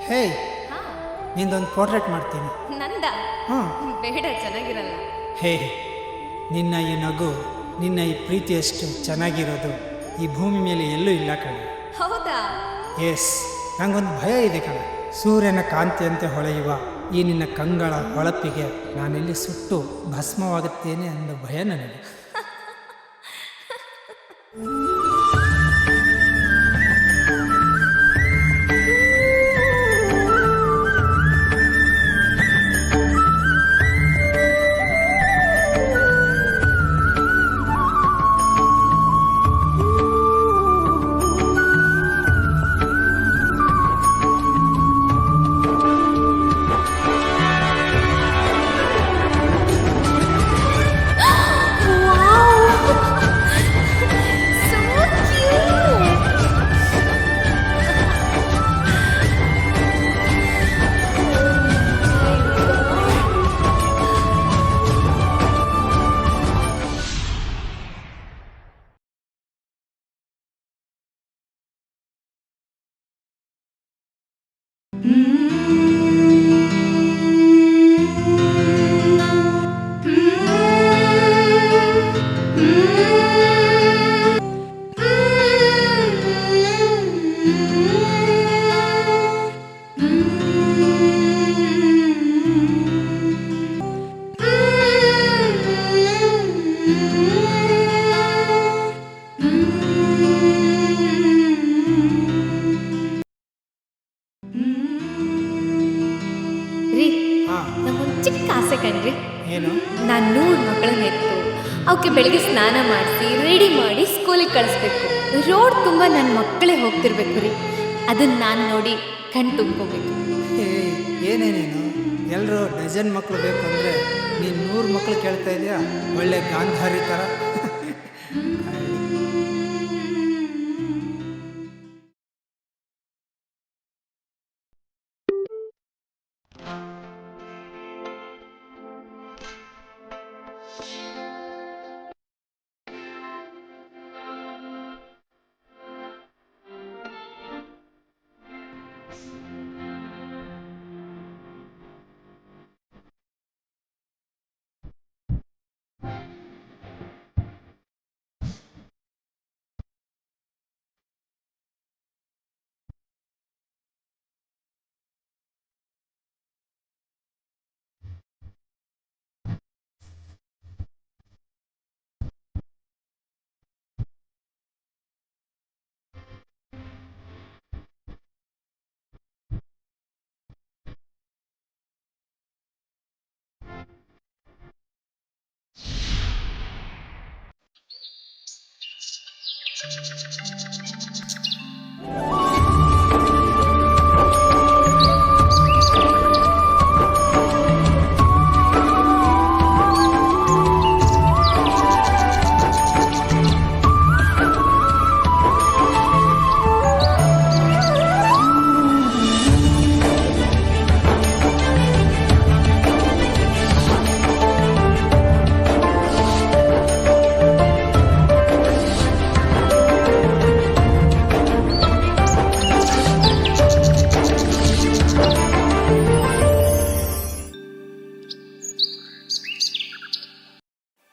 ಹೇ, ಹಾ, ನಿಂದೊಂದು ಪೋರ್ಟ್ರೇಟ್ ಮಾಡ್ತೀನಿ. ನಂದ ಹಾಂ. ಬೇಡ, ಚೆನ್ನಾಗಿರಲ್ಲ. ಹೇ, ನಿನ್ನ ಈ ನಗು, ನಿನ್ನ ಈ ಪ್ರೀತಿಯಷ್ಟು ಚೆನ್ನಾಗಿರೋದು ಈ ಭೂಮಿ ಮೇಲೆ ಎಲ್ಲೂ ಇಲ್ಲ ಕಣೆ. ಹೌದಾ? ಎಸ್, ನಂಗೊಂದು ಭಯ ಇದೆ ಕಣೆ. ಸೂರ್ಯನ ಕಾಂತಿಯಂತೆ ಹೊಳೆಯುವ ಈ ನಿನ್ನ ಕಂಗಳ ಹೊಳಪಿಗೆ ನಾನೆಲ್ಲಿ ಸುಟ್ಟು ಭಸ್ಮವಾಗುತ್ತೇನೆ ಅನ್ನೋ ಭಯ ನನಗೆ. ರೀ, ಹಾಂ. ನಂಗೊಂದು ಚಿಕ್ಕ ಆಸೆ ಕಣ್ರಿ. ಏನು? ನಾನು 100 ಮಕ್ಕಳನ್ನ ಎತ್ತು ಅವಕ್ಕೆ ಬೆಳಗ್ಗೆ ಸ್ನಾನ ಮಾಡಿಸಿ ರೆಡಿ ಮಾಡಿ ಸ್ಕೂಲಿಗೆ ಕಳಿಸ್ಬೇಕು. ರೋಡ್ ತುಂಬ ನನ್ನ ಮಕ್ಕಳೇ ಹೋಗ್ತಿರ್ಬೇಕು ರೀ. ಅದನ್ನ ನಾನು ನೋಡಿ ಕಣ್ ತುಂಬ್ಕೋಬೇಕು. ಹೇ, ಏನೇನೇನು ಎಲ್ಲರೂ ಡಜನ್ ಮಕ್ಕಳು ಬೇಕು ಅಂದರೆ ನೀನು 100 ಮಕ್ಕಳು ಕೇಳ್ತಾ ಇದೆಯಾ? ಒಳ್ಳೆ ಗಾಂಧಾರಿ ಥರ.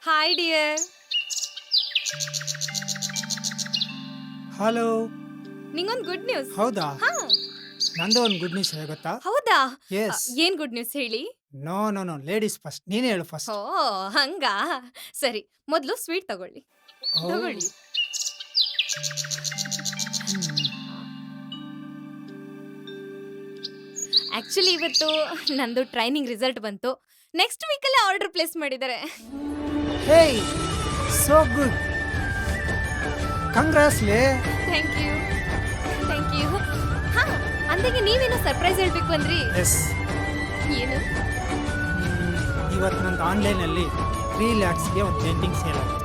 Hi dear. ಹಲೋ. ನಿಂಗೊಂದು ಗುಡ್ ನ್ಯೂಸ್. ಹೌದಾ? ಹಾ, ನಂದು ಒಂದು ಗುಡ್ ನ್ಯೂಸ್ ಗೊತ್ತಾ? ಹೌದಾ? Yes. ಏನ್ ಗುಡ್ ನ್ಯೂಸ್ ಹೇಳಿ? No no no, ladies first. ನೀನೇ ಹೇಳು ಫಸ್ಟ್. ಓ, ಹಂಗಾ? ಸರಿ, ಮೊದಲು ಸ್ವೀಟ್ ತಗೊಳ್ಳಿ. ತಗೊಳ್ಳಿ. ಆಕ್ಚುಲಿ ಇವತ್ತು ನಂದು ಟ್ರೈನಿಂಗ್ ರಿಸಲ್ಟ್ ಬಂತು. ನೆಕ್ಸ್ಟ್ ವೀಕಲ್ಲೇ ಆರ್ಡರ್ ಪ್ಲೇಸ್ ಮಾಡಿದ್ದಾರೆ. Hey, so good. ಕಂಗ್ರಾಸ್ಲೇ. Thank you, thank you. ಹಾ, ಅಂದಾಗೆ ನೀವೇನೋ ಸರ್ಪ್ರೈಸ್ ಹೇಳ್ಬೇಕು ಅಂದ್ರಿ. ಎಸ್, ಏನು? ಇವತ್ತು ನಂದು ಆನ್ಲೈನಲ್ಲಿ 3 lakhsಗೆ ಒಂದು ಪೇಂಟಿಂಗ್ ಸೇಲ್ ಆಯಿತು.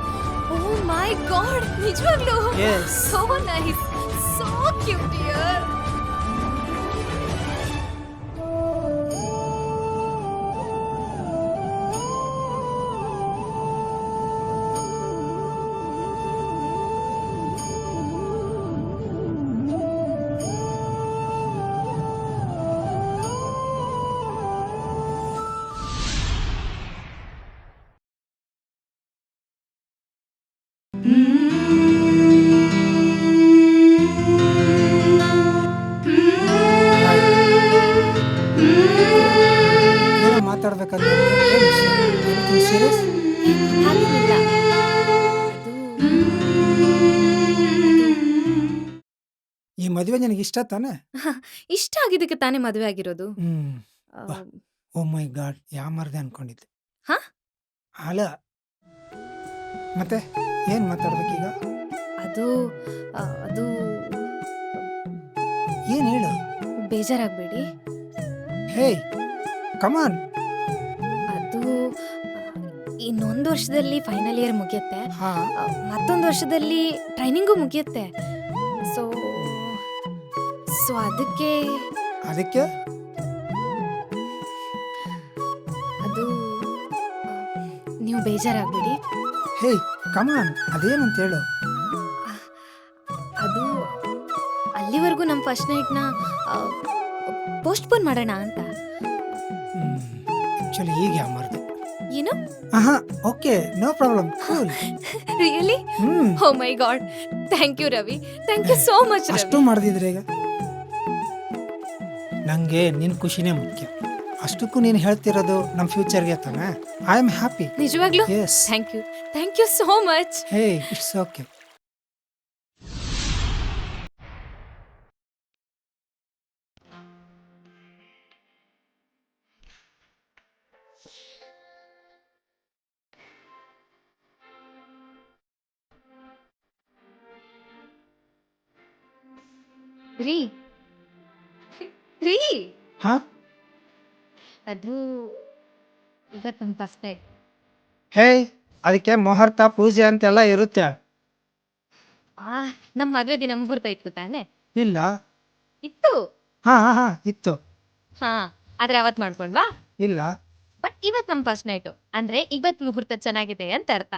ಓ ಮೈ ಗಾಡ್, ನಿಜವಾಗ್ಲೂ? Yes. So nice, so cute dear. ಏನೋ ಮಾತಾಡ್ಬೇಕಂದ್ರೆ ಸೀರಿಯಸ್. ಹಾಗೇನಿಲ್ಲ. ಅದು ಈ ಮದುವೆ ನಿನಗೆ ಇಷ್ಟ ತಾನೆ? ಇಷ್ಟ ಆಗಿದ್ದಕ್ಕೆ ತಾನೇ ಮದುವೆ ಆಗಿರೋದು. ಆ, ಬಾ. ಓ ಮೈ ಗಾಡ್, ಯಾಮರ್ದೆ ಅನ್ಕೊಂಡಿದ್ದೆ. ಹಾ? ಅಲ್ಲ, ಮತ್ತೆ ಏನ್ ಮಾತಾಡ್ಬೇಕೀಗ? ಅದು ಅದು ಏನ್ ಹೇಳು? ಬೇಜಾರಾಗಬೇಡಿ. ಹೇ ಕಮಾನ್. ಅದು ಇನ್ನೊಂದು ವರ್ಷದಲ್ಲಿ ಫೈನಲ್ ಇಯರ್ ಮುಗಿಯುತ್ತೆ. ಹಾ, ಮತ್ತೊಂದು ವರ್ಷದಲ್ಲಿ ಟ್ರೈನಿಂಗು ಮುಗಿಯುತ್ತೆ. ಸೊ ಸೊ ಅದಕ್ಕೆ ಅದಕ್ಕೆ ಅದು ನೀವು ಬೇಜಾರಾಗಬೇಡಿ. ಹೇ ಕಮಾನ್, ಅದೇನಂತ ಹೇಳು? ಅದು ಅಲ್ಲಿವರೆಗೂ ನಮ್ಮ ಫಸ್ಟ್ ನೈಟ್ನ ಪೋಸ್ಟ್ಪೋನ್ ಮಾಡೋಣ ಅಂತ. ಆಕ್ಚುಲಿ ಈಗ ಯಾಮರ್ದೆ. ಏನು? ಆಹಾ, okay, no problem, cool. Really? Oh my God, thank you Ravi, thank you so much. ಅಷ್ಟು ಮಾಡ್ದಿದ್ರೆ ಈಗ ನಂಗೆ ನಿನ್ ಖುಷಿನೇ ಮುಖ್ಯ. ಅಷ್ಟಕ್ಕೂ ನೀನು ಹೇಳ್ತಿರೋದು ನಮ್ಮ ಫ್ಯೂಚರ್ಗೆ ತಾನೆ. I am happy. ನಿಜವಾಗ್ಲೂ? Yes. Thank you so much. Hey, it's okay. ರೀ ರೀ ಹಾ, ಅದು ಇವತ್ತು ನಮ್ಮ ಫಸ್ಟ್ ನೈಟ್. ಹೇ, ಅದಕ್ಕೆ ಮುಹೂರ್ತ ಪೂಜೆ ಅಂತೆಲ್ಲ ಇರುತ್ತೆ. ನಮ್ಮ ಮದುವೆ ದಿನ ಮುಹೂರ್ತ ಇತ್ತು ತಾನೆ? ಇಲ್ಲ. ಇತ್ತು. ಹಾ ಹಾ ಹಾ, ಇತ್ತು. ಹಾ, ಆದ್ರೆ ಅವತ್ತು ಮಾಡ್ಕೊಂಡ್ವಾ? ಇಲ್ಲ. ಬಟ್ ಇವತ್ತು ನಮ್ಮ ಫಸ್ಟ್ ನೈಟು ಅಂದ್ರೆ ಇವತ್ತು ಮುಹೂರ್ತ ಚೆನ್ನಾಗಿದೆ ಅಂತ ಅರ್ಥ.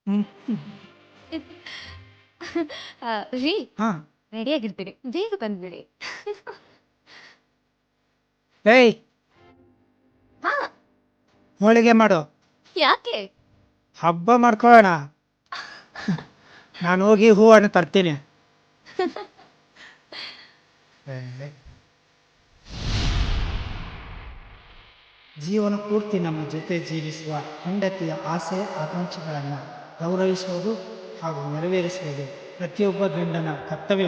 ಹ್ಮ್. ರೀ ಹಾ. ರೆಡಿಯಾಗಿರ್ತೀರಿ, ಬೇಗ ಬಂದ್ಬಿಡಿ. ಏಯ್, ಹಾ, ಹೋಳಿಗೆ ಮಾಡು, ಯಾಕೆ? ಹಬ್ಬ ಮಾಡ್ಕೊಳ್ಳೋಣ. ನಾನು ಹೋಗಿ ಹೂವನ್ನು ತರ್ತೀನಿ. ಜೀವನ ಪೂರ್ತಿ ನಮ್ಮ ಜೊತೆ ಜೀವಿಸುವ ಹೆಂಡತಿಯ ಆಸೆ ಆಕಾಂಕ್ಷೆಗಳನ್ನು ಗೌರವಿಸುವುದು ಹಾಗೂ ನೆರವೇರಿಸುವುದು ಪ್ರತಿಯೊಬ್ಬ ಗಂಡನ ಕರ್ತವ್ಯ.